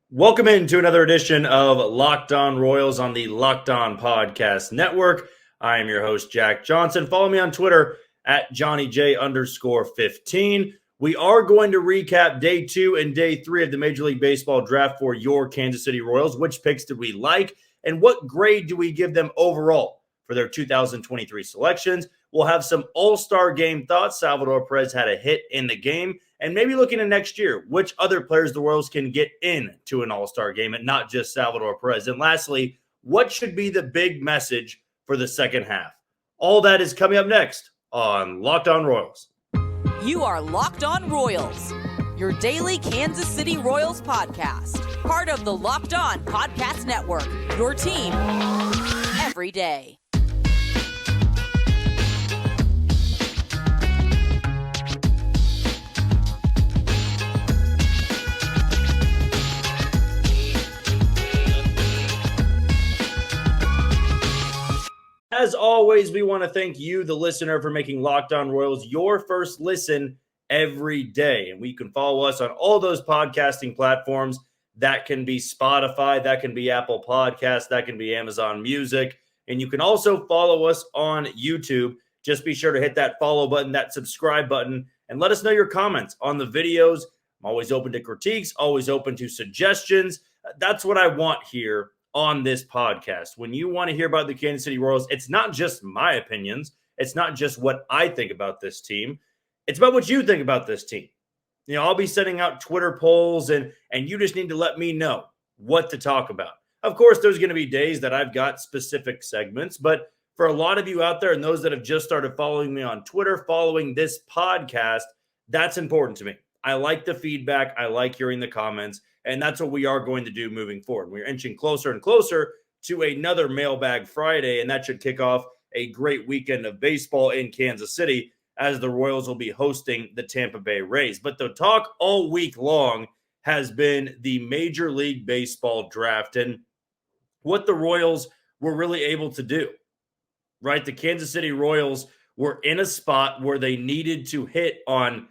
Welcome into another edition of Locked On Royals on the Locked On Podcast Network. I am your host, Jack Johnson. Follow me on Twitter at JohnnyJ_15. We are going to recap day 2 and day 3 of the Major League Baseball draft for your Kansas City Royals. Which picks did we like, and what grade do we give them overall for their 2023 selections? We'll have some All-Star game thoughts. Salvador Perez had a hit in the game. And maybe looking at next year, which other players the Royals can get into an All-Star game and not just Salvador Perez. And lastly, what should be the big message for the second half? All that is coming up next on Locked On Royals. You are Locked On Royals, your daily Kansas City Royals podcast. Part of the Locked On Podcast Network, your team every day. As always, we want to thank you, the listener, for making Locked On Royals your first listen every day. And we can follow us on all those podcasting platforms. That can be Spotify, that can be Apple Podcasts, that can be Amazon Music. And you can also follow us on YouTube. Just be sure to hit that follow button, that subscribe button, and let us know your comments on the videos. I'm always open to critiques, always open to suggestions. That's what I want here on this podcast. When you want to hear about the Kansas City Royals, it's not just my opinions. It's not just what I think about this team. It's about what you think about this team. You know, I'll be sending out Twitter polls, and you just need to let me know what to talk about. Of course, there's going to be days that I've got specific segments, but for a lot of you out there and those that have just started following me on Twitter, following this podcast, that's important to me. I like the feedback. I like hearing the comments. And that's what we are going to do moving forward. We're inching closer and closer to another Mailbag Friday, and that should kick off a great weekend of baseball in Kansas City as the Royals will be hosting the Tampa Bay Rays. But the talk all week long has been the Major League Baseball draft and what the Royals were really able to do, right? The Kansas City Royals were in a spot where they needed to hit on,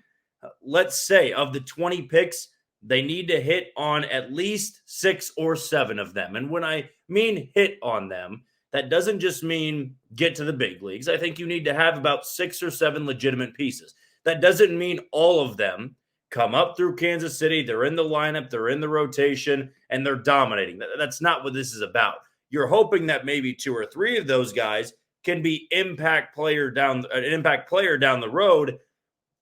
let's say, of the 20 picks, they need to hit on at least 6 or 7 of them. And when I mean hit on them, that doesn't just mean get to the big leagues. I think you need to have about 6 or 7 legitimate pieces. That doesn't mean all of them come up through Kansas City, they're in the lineup, they're in the rotation, and they're dominating. That's not what this is about. You're hoping that maybe 2 or 3 of those guys can be an impact player down the road.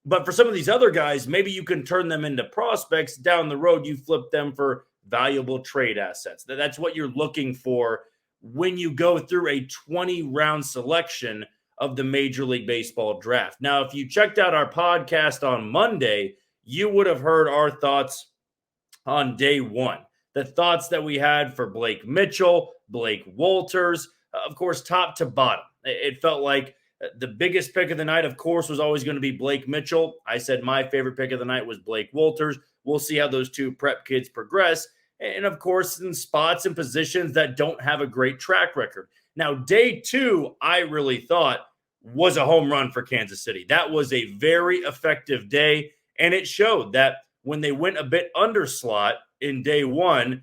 But for some of these other guys, maybe you can turn them into prospects down the road. You flip them for valuable trade assets. That's what you're looking for when you go through a 20-round selection of the Major League Baseball draft. Now, if you checked out our podcast on Monday, you would have heard our thoughts on day 1. The thoughts that we had for Blake Mitchell, Blake Walters, of course, top to bottom. It felt like the biggest pick of the night, of course, was always going to be Blake Mitchell. I said my favorite pick of the night was Blake Walters. We'll see how those 2 prep kids progress. And, of course, in spots and positions that don't have a great track record. Now, day 2, I really thought was a home run for Kansas City. That was a very effective day, and it showed that when they went a bit under slot in day 1,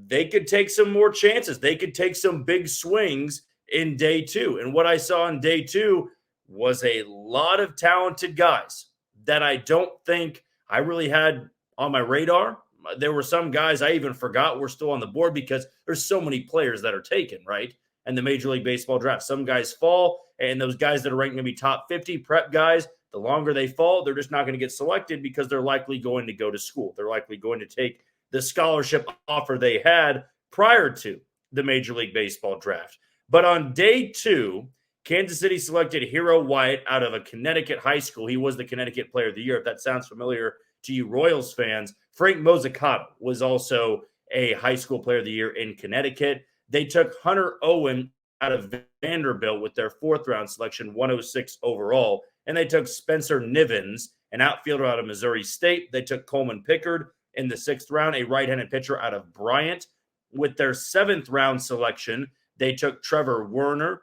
they could take some more chances. They could take some big swings in day 2. And what I saw in day 2 was a lot of talented guys that I don't think I really had on my radar. There were some guys I even forgot were still on the board because there's so many players that are taken, right? And the Major League Baseball draft. Some guys fall, and those guys that are ranked maybe top 50 prep guys, the longer they fall, they're just not going to get selected because they're likely going to go to school. They're likely going to take the scholarship offer they had prior to the Major League Baseball draft. But on day 2, Kansas City selected Hero Wyatt out of a Connecticut high school. He was the Connecticut Player of the Year, if that sounds familiar to you Royals fans. Frank Mozzicato was also a high school Player of the Year in Connecticut. They took Hunter Owen out of Vanderbilt with their 4th-round selection, 106 overall. And they took Spencer Nivens, an outfielder out of Missouri State. They took Coleman Pickard in the 6th round, a right-handed pitcher out of Bryant. With their 7th-round selection, they took Trevor Werner,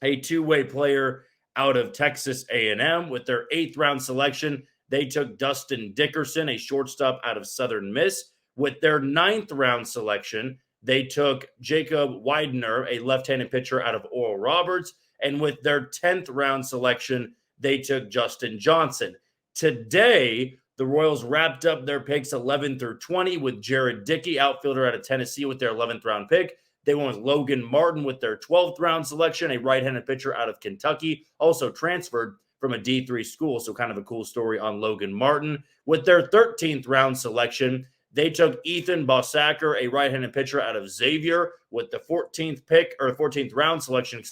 a 2-way player out of Texas A&M. With their 8th-round selection, they took Dustin Dickerson, a shortstop out of Southern Miss. With their 9th round selection, they took Jacob Widener, a left-handed pitcher out of Oral Roberts. And with their 10th round selection, they took Justin Johnson. Today, the Royals wrapped up their picks 11 through 20 with Jared Dickey, outfielder out of Tennessee, with their 11th round pick. They went with Logan Martin with their 12th round selection, a right-handed pitcher out of Kentucky, also transferred from a D3 school. So kind of a cool story on Logan Martin. With their 13th round selection, they took Ethan Bossacker, a right-handed pitcher out of Xavier. With the 14th round selection,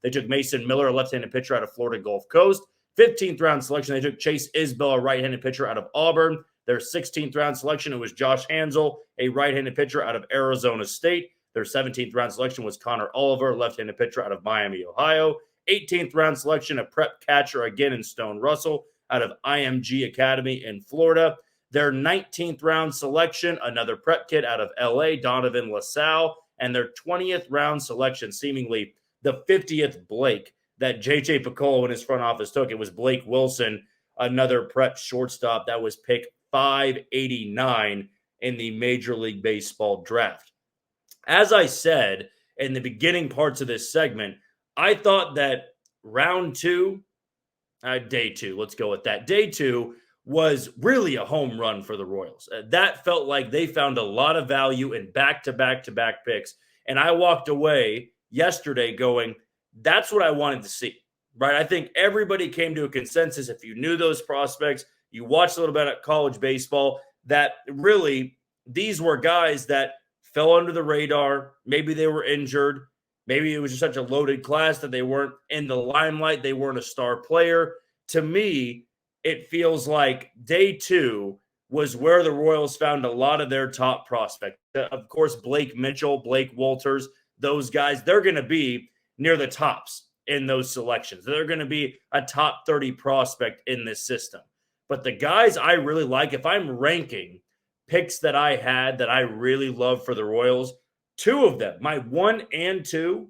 they took Mason Miller, a left-handed pitcher out of Florida Gulf Coast. 15th round selection, they took Chase Isbell, a right-handed pitcher out of Auburn. Their 16th round selection, it was Josh Hansel, a right-handed pitcher out of Arizona State. Their 17th round selection was Connor Oliver, left-handed pitcher out of Miami, Ohio. 18th round selection, a prep catcher again in Stone Russell out of IMG Academy in Florida. Their 19th round selection, another prep kid out of LA, Donovan LaSalle. And their 20th round selection, seemingly the 50th Blake that JJ Piccolo in his front office took. It was Blake Wilson, another prep shortstop that was picked 589 in the Major League Baseball draft. As I said in the beginning parts of this segment, I thought that day two, let's go with that. Day two was really a home run for the Royals. That felt like they found a lot of value in back-to-back-to-back picks. And I walked away yesterday going, that's what I wanted to see, right? I think everybody came to a consensus. If you knew those prospects, you watched a little bit of college baseball, that really these were guys that fell under the radar. Maybe they were injured. Maybe it was just such a loaded class that they weren't in the limelight. They weren't a star player. To me, it feels like day two was where the Royals found a lot of their top prospects. Of course, Blake Mitchell, Blake Walters, those guys, they're going to be near the tops in those selections. They're going to be a top 30 prospect in this system. But the guys I really like, if I'm ranking picks that I had that I really love for the Royals, two of them, my 1 and 2,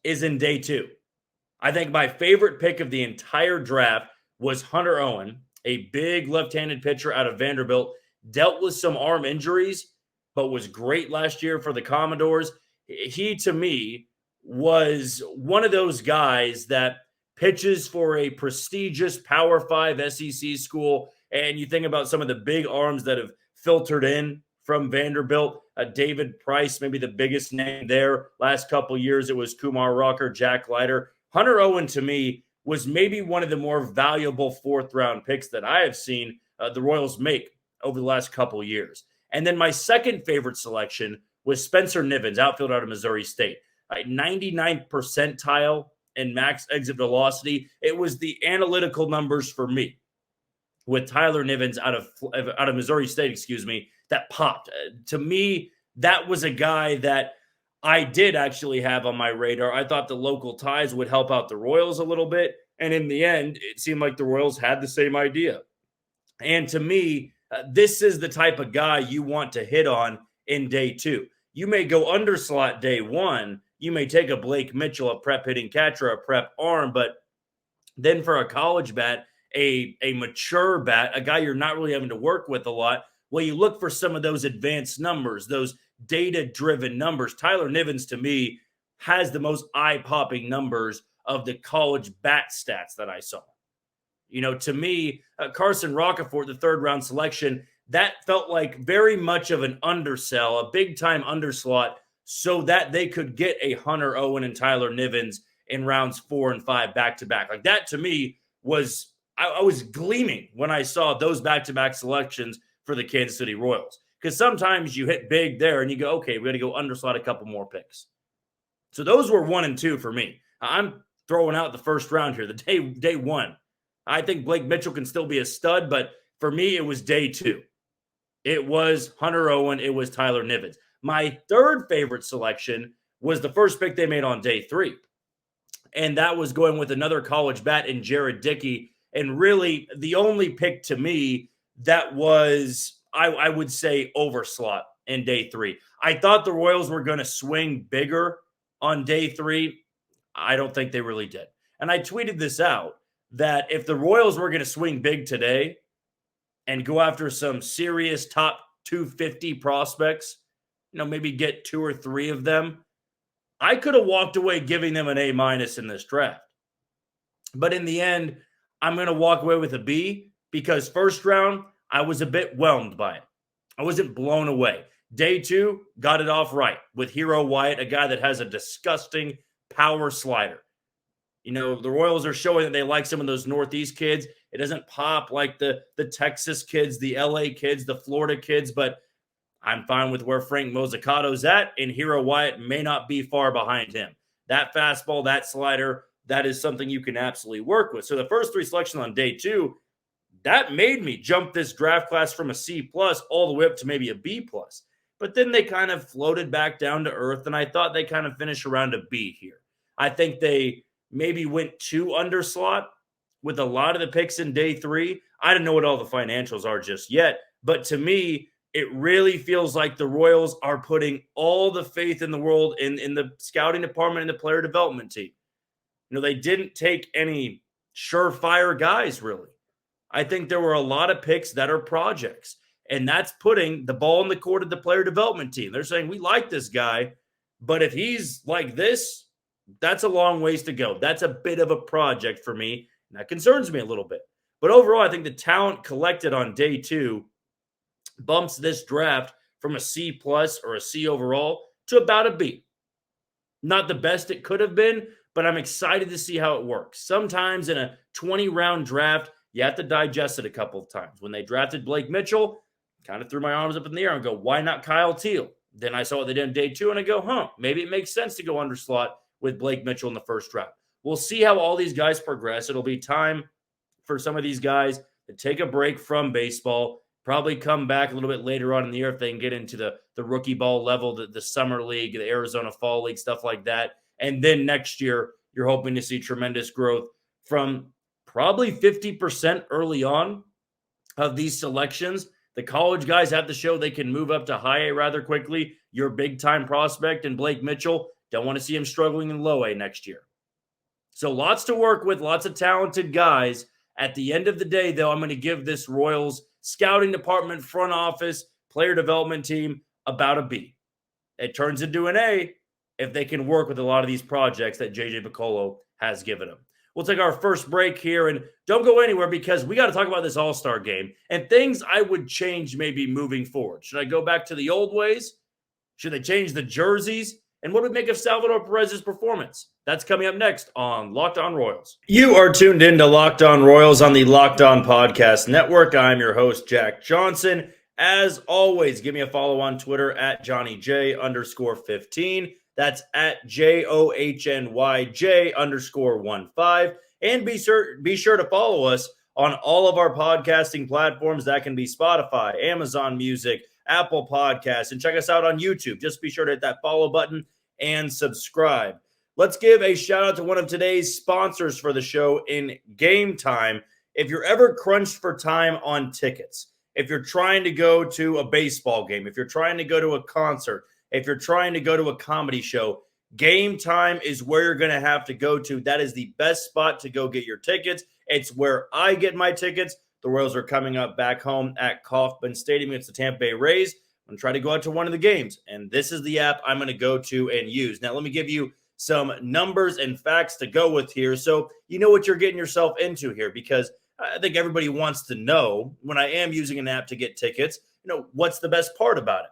is in day two. I think my favorite pick of the entire draft was Hunter Owen, a big left-handed pitcher out of Vanderbilt, dealt with some arm injuries, but was great last year for the Commodores. He, to me, was one of those guys that pitches for a prestigious Power 5 SEC school, and you think about some of the big arms that have filtered in from Vanderbilt. David Price, maybe the biggest name there. Last couple years, it was Kumar Rocker, Jack Leiter. Hunter Owen, to me, was maybe one of the more valuable fourth-round picks that I have seen the Royals make over the last couple years. And then my second favorite selection was Spencer Nivens, outfielder out of Missouri State. 99th percentile in max exit velocity. It was the analytical numbers for me with Tyler Nivens out of Missouri State, that popped. To me, that was a guy that I did actually have on my radar. I thought the local ties would help out the Royals a little bit. And in the end, it seemed like the Royals had the same idea. And to me, this is the type of guy you want to hit on in day two. You may go underslot day one. You may take a Blake Mitchell, a prep hitting catcher, a prep arm. But then for a college bat, a mature bat, a guy you're not really having to work with a lot, well, you look for some of those advanced numbers, those data-driven numbers. Tyler Nivens, to me, has the most eye-popping numbers of the college bat stats that I saw. You know, to me, Carson Roccaforte, the third-round selection, that felt like very much of an undersell, a big-time underslot, so that they could get a Hunter Owen and Tyler Nivens in rounds 4 and 5 back-to-back. Like that, to me, was I was gleaming when I saw those back-to-back selections for the Kansas City Royals. Because sometimes you hit big there and you go, okay, we're going to go underslot a couple more picks. So those were 1 and 2 for me. I'm throwing out the first round here, the day one. I think Blake Mitchell can still be a stud, but for me, it was day 2. It was Hunter Owen. It was Tyler Nivens. My third favorite selection was the first pick they made on day 3. And that was going with another college bat in Jared Dickey. And really, the only pick to me that was, I would say, overslot in day 3. I thought the Royals were going to swing bigger on day 3. I don't think they really did. And I tweeted this out, that if the Royals were going to swing big today and go after some serious top 250 prospects, maybe get 2 or 3 of them, I could have walked away giving them an A- in this draft. But in the end, I'm going to walk away with a B because first round, I was a bit whelmed by it. I wasn't blown away. Day 2, got it off right with Hero Wyatt, a guy that has a disgusting power slider. The Royals are showing that they like some of those Northeast kids. It doesn't pop like the Texas kids, the LA kids, the Florida kids, but I'm fine with where Frank Mozzicato's at, and Hero Wyatt may not be far behind him. That fastball, that slider, that is something you can absolutely work with. So the first 3 selections on day 2, that made me jump this draft class from a C+ all the way up to maybe a B+. But then they kind of floated back down to earth, and I thought they kind of finished around a B here. I think they maybe went too underslot with a lot of the picks in day 3. I don't know what all the financials are just yet, but to me, it really feels like the Royals are putting all the faith in the world in the scouting department and the player development team. They didn't take any surefire guys, really. I think there were a lot of picks that are projects, and that's putting the ball in the court of the player development team. They're saying, we like this guy, but if he's like this, that's a long ways to go. That's a bit of a project for me, and that concerns me a little bit. But overall, I think the talent collected on day 2 bumps this draft from a C+ or a C overall to about a B. Not the best it could have been, but I'm excited to see how it works. Sometimes in a 20-round draft, you have to digest it a couple of times. When they drafted Blake Mitchell, kind of threw my arms up in the air and go, why not Kyle Teal? Then I saw what they did in day 2, and I go, maybe it makes sense to go underslot with Blake Mitchell in the first round. We'll see how all these guys progress. It'll be time for some of these guys to take a break from baseball, probably come back a little bit later on in the year if they can get into the rookie ball level, the summer league, the Arizona fall league, stuff like that. And then next year, you're hoping to see tremendous growth from probably 50% early on of these selections. The college guys have to show they can move up to high A rather quickly. Your big-time prospect and Blake Mitchell, don't want to see him struggling in low A next year. So lots to work with, lots of talented guys. At the end of the day, though, I'm going to give this Royals scouting department, front office, player development team about a B. It turns into an A if they can work with a lot of these projects that JJ Picollo has given them. We'll take our first break here, and don't go anywhere because we got to talk about this All-Star game and things I would change maybe moving forward. Should I go back to the old ways? Should they change the jerseys? And what would make of Salvador Perez's performance? That's coming up next on Locked On Royals. You are tuned in to Locked On Royals on the Locked On Podcast Network. I'm your host, Jack Johnson. As always, give me a follow on Twitter at JohnnyJ_15. That's at JOHNYJ_15. And be sure to follow us on all of our podcasting platforms. That can be Spotify, Amazon Music, Apple Podcasts, and check us out on YouTube. Just be sure to hit that follow button and subscribe. Let's give a shout out to one of today's sponsors for the show in Gametime. If you're ever crunched for time on tickets, if you're trying to go to a baseball game, if you're trying to go to a concert, if you're trying to go to a comedy show, Gametime is where you're going to have to go to. That is the best spot to go get your tickets. It's where I get my tickets. The Royals are coming up back home at Kauffman Stadium against the Tampa Bay Rays. I'm going to try to go out to one of the games, and this is the app I'm going to go to and use. Now, let me give you some numbers and facts to go with here so you know what you're getting yourself into here, because I think everybody wants to know, when I am using an app to get tickets, what's the best part about it?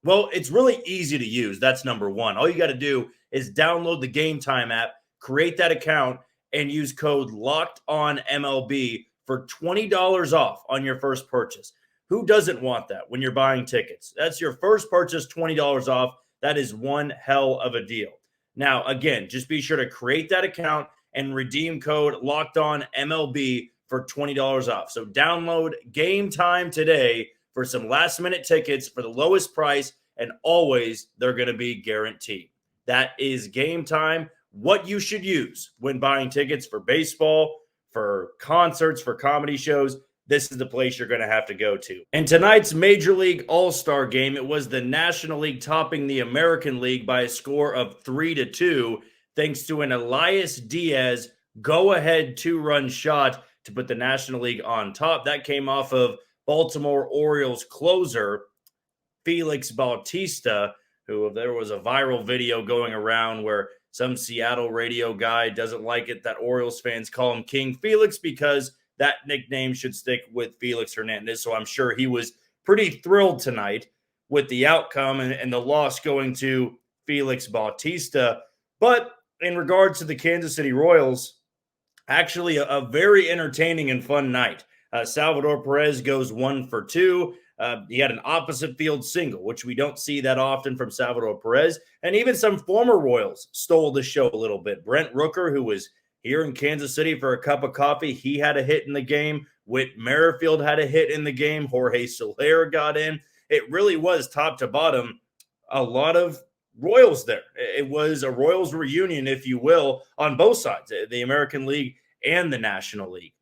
Well, it's really easy to use. That's number one. All you got to do is download the Gametime app, create that account, and use code LOCKEDONMLB for $20 off on your first purchase. Who doesn't want that when you're buying tickets? That's your first purchase, $20 off. That is one hell of a deal. Now, again, just be sure to create that account and redeem code LOCKEDONMLB for $20 off. So download Gametime today for some last-minute tickets for the lowest price, and always they're going to be guaranteed. That is Gametime, what you should use when buying tickets for baseball, for concerts, for comedy shows. This is the place you're going to have to go to. In tonight's Major League All-Star game, it was the National League topping the American League by a score of 3-2, thanks to an Elias Diaz go-ahead 2-run shot to put the National League on top. That came off of Baltimore Orioles closer Felix Bautista, who there was a viral video going around where some Seattle radio guy doesn't like it that Orioles fans call him King Felix because that nickname should stick with Felix Hernandez. So I'm sure he was pretty thrilled tonight with the outcome and the loss going to Felix Bautista. But in regards to the Kansas City Royals, actually a very entertaining and fun night. Salvador Perez goes 1 for 2. He had an opposite field single, which we don't see that often from Salvador Perez. And even some former Royals stole the show a little bit. Brent Rooker, who was here in Kansas City for a cup of coffee, he had a hit in the game. Whit Merrifield had a hit in the game. Jorge Soler got in. It really was top to bottom a lot of Royals there. It was a Royals reunion, if you will, on both sides, the American League and the National League.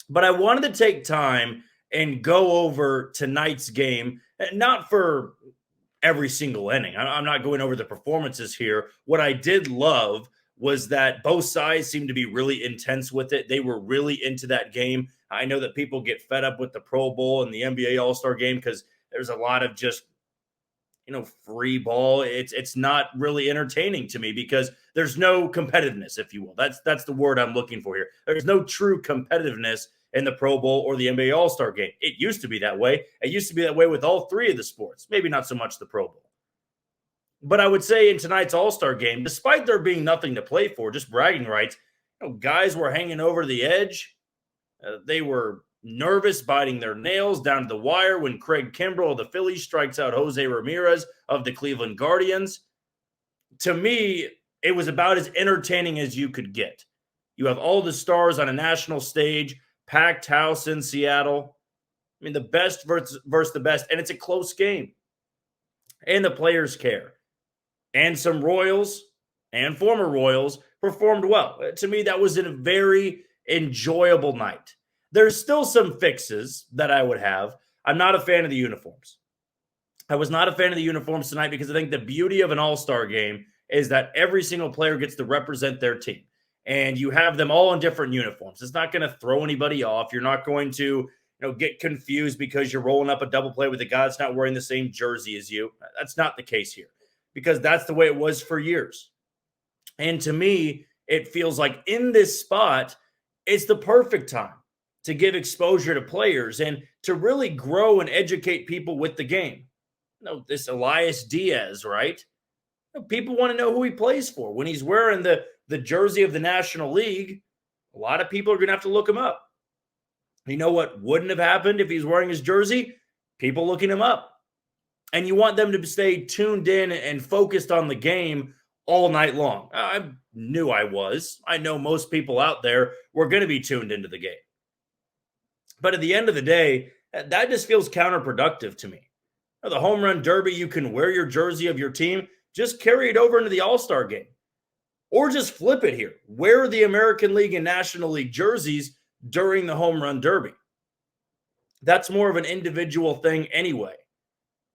But I wanted to take time and go over tonight's game, not for every single inning. I'm not going over the performances here. What I did love was that both sides seemed to be really intense with it. They were really into that game. I know that people get fed up with the Pro Bowl and the NBA All-Star game because there's a lot of just free ball. It's not really entertaining to me because there's no competitiveness, if you will. That's the word I'm looking for here. There's no true competitiveness in the Pro Bowl or the NBA All-Star game. It used to be that way. It used to be that way with all three of the sports, maybe not so much the Pro Bowl. But I would say in tonight's All-Star game, despite there being nothing to play for, just bragging rights, guys were hanging over the edge. They were nervous, biting their nails down to the wire when Craig Kimbrell of the Phillies strikes out Jose Ramirez of the Cleveland Guardians. To me, it was about as entertaining as you could get. You have all the stars on a national stage, packed house in Seattle. I mean, the best versus the best, and it's a close game. And the players care. And some Royals and former Royals performed well. To me, that was a very enjoyable night. There's still some fixes that I would have. I'm not a fan of the uniforms. I was not a fan of the uniforms tonight because I think the beauty of an all-star game is that every single player gets to represent their team. And you have them all in different uniforms. It's not going to throw anybody off. You're not going to get confused because you're rolling up a double play with a guy that's not wearing the same jersey as you. That's not the case here because that's the way it was for years. And to me, it feels like in this spot, it's the perfect time to give exposure to players and to really grow and educate people with the game. This Elias Diaz, right? People want to know who he plays for. When he's wearing the jersey of the National League, a lot of people are going to have to look him up. You know what wouldn't have happened if he's wearing his jersey? People looking him up. And you want them to stay tuned in and focused on the game all night long. I knew I was. I know most people out there were going to be tuned into the game. But at the end of the day, that just feels counterproductive to me. The home run derby, you can wear your jersey of your team, just carry it over into the All-Star game. Or just flip it here. Wear the American League and National League jerseys during the home run derby. That's more of an individual thing anyway.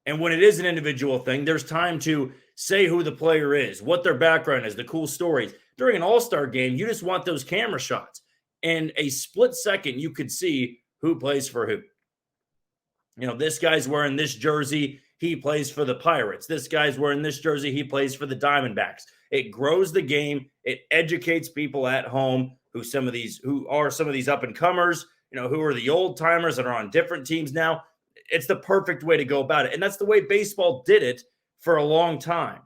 And when it is an individual thing, there's time to say who the player is, what their background is, the cool stories. During an all-star game, you just want those camera shots. In a split second, you could see who plays for who. This guy's wearing this jersey, he plays for the Pirates. This guy's wearing this jersey, he plays for the Diamondbacks. It grows the game. It educates people at home who are some of these up-and-comers, who are the old-timers that are on different teams now. It's the perfect way to go about it. And that's the way baseball did it for a long time.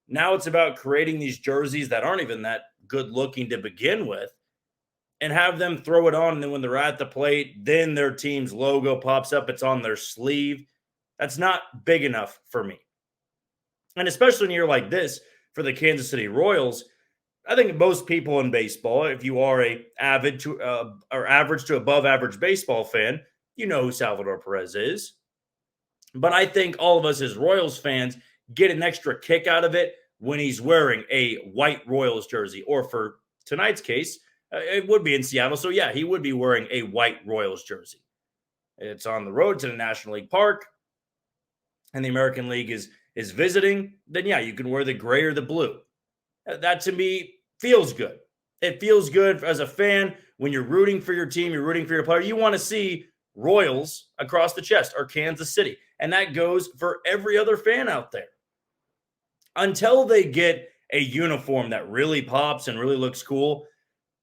Now it's about creating these jerseys that aren't even that good looking to begin with and have them throw it on. And then when they're at the plate, then their team's logo pops up. It's on their sleeve. That's not big enough for me. And especially in a year like this for the Kansas City Royals, I think most people in baseball, if you are average to above average baseball fan, you know who Salvador Perez is. But I think all of us as Royals fans get an extra kick out of it when he's wearing a white Royals jersey. Or for tonight's case, it would be in Seattle. So, yeah, he would be wearing a white Royals jersey. It's on the road to the National League Park, and the American League is visiting. Then, yeah, you can wear the gray or the blue. That, to me, feels good. It feels good as a fan when you're rooting for your team, you're rooting for your player. You want to see Royals across the chest or Kansas City. And that goes for every other fan out there. Until they get a uniform that really pops and really looks cool,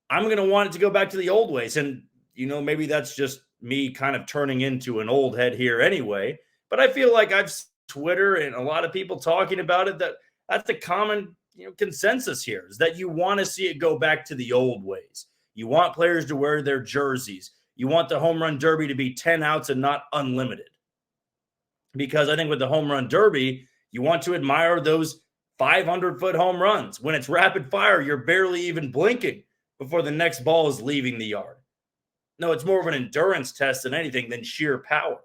I'm going to want it to go back to the old ways. And, maybe that's just me kind of turning into an old head here anyway. But I feel like I've seen Twitter and a lot of people talking about it, that's the common consensus here, is that you want to see it go back to the old ways. You want players to wear their jerseys. You want the home run derby to be 10 outs and not unlimited. Because I think with the home run derby, you want to admire those 500-foot home runs. When it's rapid fire, you're barely even blinking before the next ball is leaving the yard. No, it's more of an endurance test than anything than sheer power.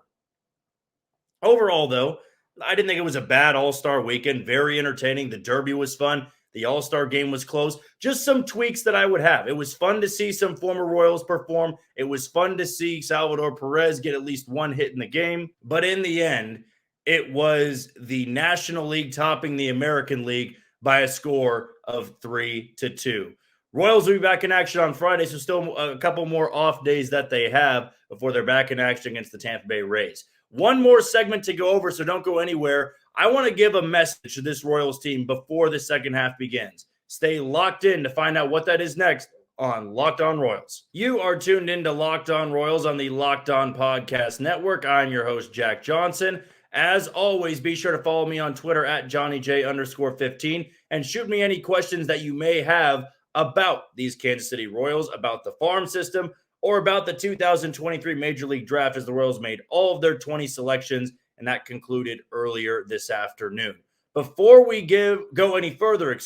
Overall, though, I didn't think it was a bad All-Star weekend. Very entertaining. The Derby was fun. The All-Star game was close. Just some tweaks that I would have. It was fun to see some former Royals perform. It was fun to see Salvador Perez get at least one hit in the game. But in the end, it was the National League topping the American League by a score of 3-2. Royals will be back in action on Friday, so still a couple more off days that they have before they're back in action against the Tampa Bay Rays. One more segment to go over, so don't go anywhere. I want to give a message to this Royals team before the second half begins. Stay locked in to find out what that is next on Locked On Royals. You are tuned into Locked On Royals on the Locked On Podcast Network. I'm your host, Jack Johnson. As always, be sure to follow me on Twitter at JohnnyJ_15 and shoot me any questions that you may have about these Kansas City Royals, about the farm system, or about the 2023 Major League Draft, as the Royals made all of their 20 selections, and that concluded earlier this afternoon. Before we go any further,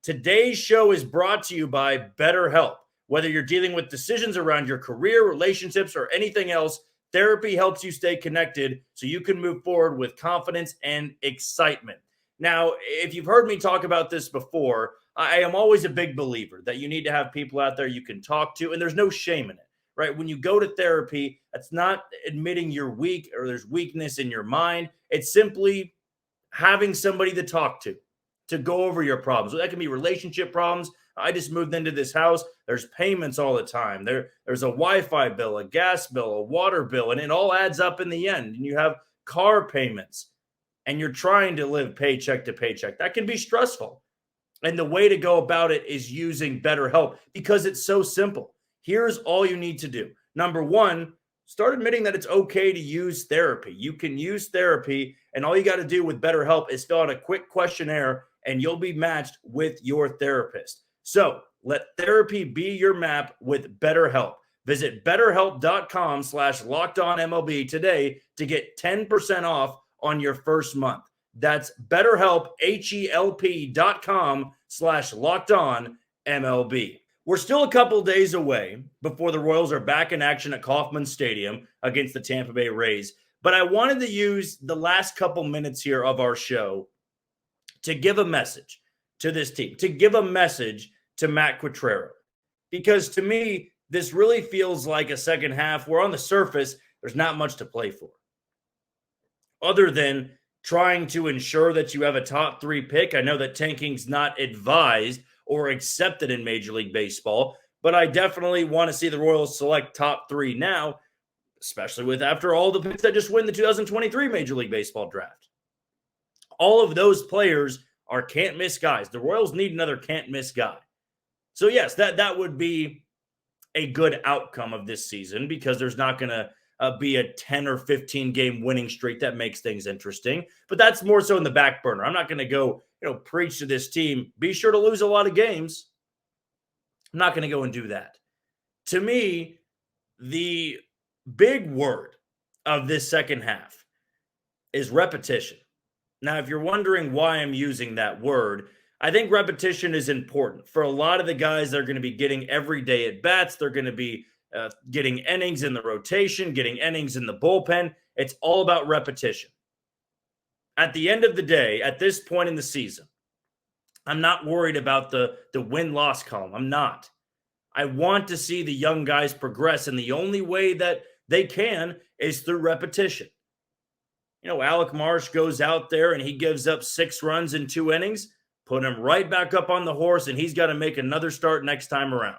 today's show is brought to you by BetterHelp. Whether you're dealing with decisions around your career, relationships, or anything else, therapy helps you stay connected so you can move forward with confidence and excitement. Now, if you've heard me talk about this before, I am always a big believer that you need to have people out there you can talk to, and there's no shame in it, right? When you go to therapy, that's not admitting you're weak or there's weakness in your mind. It's simply having somebody to talk to go over your problems. That can be relationship problems. I just moved into this house. There's payments all the time. There's a Wi-Fi bill, a gas bill, a water bill, and it all adds up in the end. And you have car payments, and you're trying to live paycheck to paycheck. That can be stressful. And the way to go about it is using BetterHelp because it's so simple. Here's all you need to do. Number one, start admitting that it's okay to use therapy. You can use therapy, and all you got to do with BetterHelp is fill out a quick questionnaire, and you'll be matched with your therapist. So let therapy be your map with BetterHelp. Visit BetterHelp.com/LockedOnMLB today to get 10% off on your first month. That's BetterHelp, HELP.com/LockedOnMLB. We're still a couple days away before the Royals are back in action at Kauffman Stadium against the Tampa Bay Rays. But I wanted to use the last couple minutes here of our show to give a message to this team, to give a message to Matt Quatraro. Because to me, this really feels like a second half where on the surface, there's not much to play for. Other than trying to ensure that you have a top 3 pick. I know that tanking's not advised or accepted in Major League Baseball, but I definitely want to see the Royals select top 3 now, especially with after all the picks that just win the 2023 Major League Baseball draft. All of those players are can't-miss guys. The Royals need another can't-miss guy. So yes, that would be a good outcome of this season because there's not going to be a 10 or 15 game winning streak that makes things interesting. But that's more so in the back burner. I'm not going to go, preach to this team, be sure to lose a lot of games. I'm not going to go and do that. To me, the big word of this second half is repetition. Now, if you're wondering why I'm using that word, I think repetition is important for a lot of the guys that are going to be getting everyday at bats. They're going to be getting innings in the rotation, getting innings in the bullpen. It's all about repetition. At the end of the day, at this point in the season, I'm not worried about the win-loss column. I'm not. I want to see the young guys progress, and the only way that they can is through repetition. Alec Marsh goes out there and he gives up 6 runs in 2 innings, put him right back up on the horse, and he's got to make another start next time around.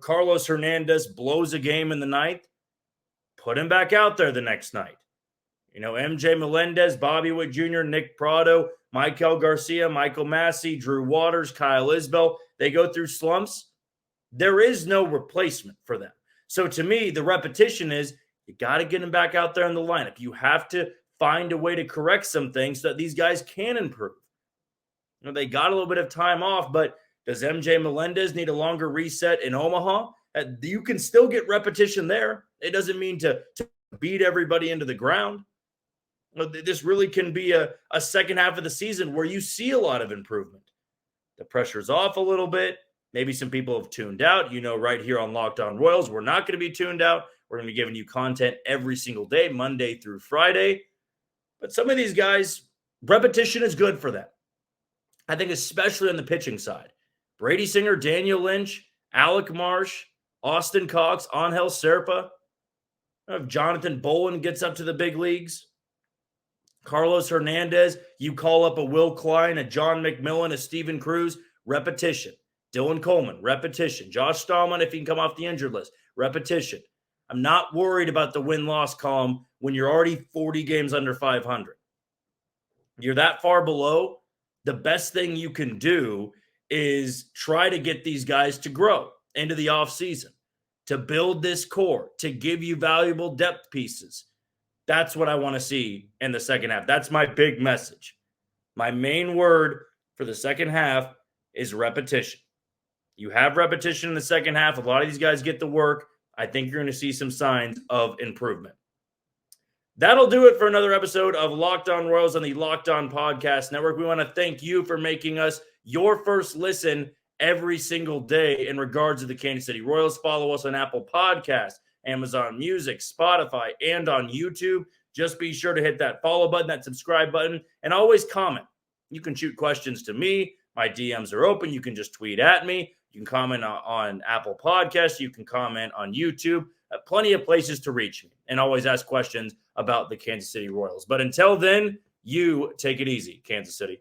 Carlos Hernandez blows a game in the ninth, put him back out there the next night. MJ Melendez, Bobby Witt Jr., Nick Prado, Michael Garcia, Michael Massey, Drew Waters, Kyle Isbell, they go through slumps. There is no replacement for them. So to me, the repetition is you got to get them back out there in the lineup. You have to find a way to correct some things so that these guys can improve. They got a little bit of time off, but does MJ Melendez need a longer reset in Omaha? You can still get repetition there. It doesn't mean to beat everybody into the ground. This really can be a second half of the season where you see a lot of improvement. The pressure's off a little bit. Maybe some people have tuned out. Right here on Locked On Royals, we're not going to be tuned out. We're going to be giving you content every single day, Monday through Friday. But some of these guys, repetition is good for them. I think especially on the pitching side. Brady Singer, Daniel Lynch, Alec Marsh, Austin Cox, Angel Serpa. If Jonathan Bolin gets up to the big leagues, Carlos Hernandez, you call up a Will Klein, a John McMillan, a Steven Cruz, repetition. Dylan Coleman, repetition. Josh Stallman, if he can come off the injured list, repetition. I'm not worried about the win-loss column when you're already 40 games under 500. You're that far below, the best thing you can do is try to get these guys to grow into the offseason, to build this core, to give you valuable depth pieces. That's what I want to see in the second half. That's my big message. My main word for the second half is repetition. You have repetition in the second half. A lot of these guys get the work. I think you're going to see some signs of improvement. That'll do it for another episode of Locked On Royals on the Locked On Podcast Network. We want to thank you for making us your first listen every single day in regards to the Kansas City Royals. Follow us on Apple Podcasts, Amazon Music, Spotify, and on YouTube. Just be sure to hit that follow button, that subscribe button, and always comment. You can shoot questions to me. My DMs are open. You can just tweet at me. You can comment on Apple Podcasts. You can comment on YouTube. Plenty of places to reach me, and always ask questions about the Kansas City Royals. But until then, you take it easy, Kansas City.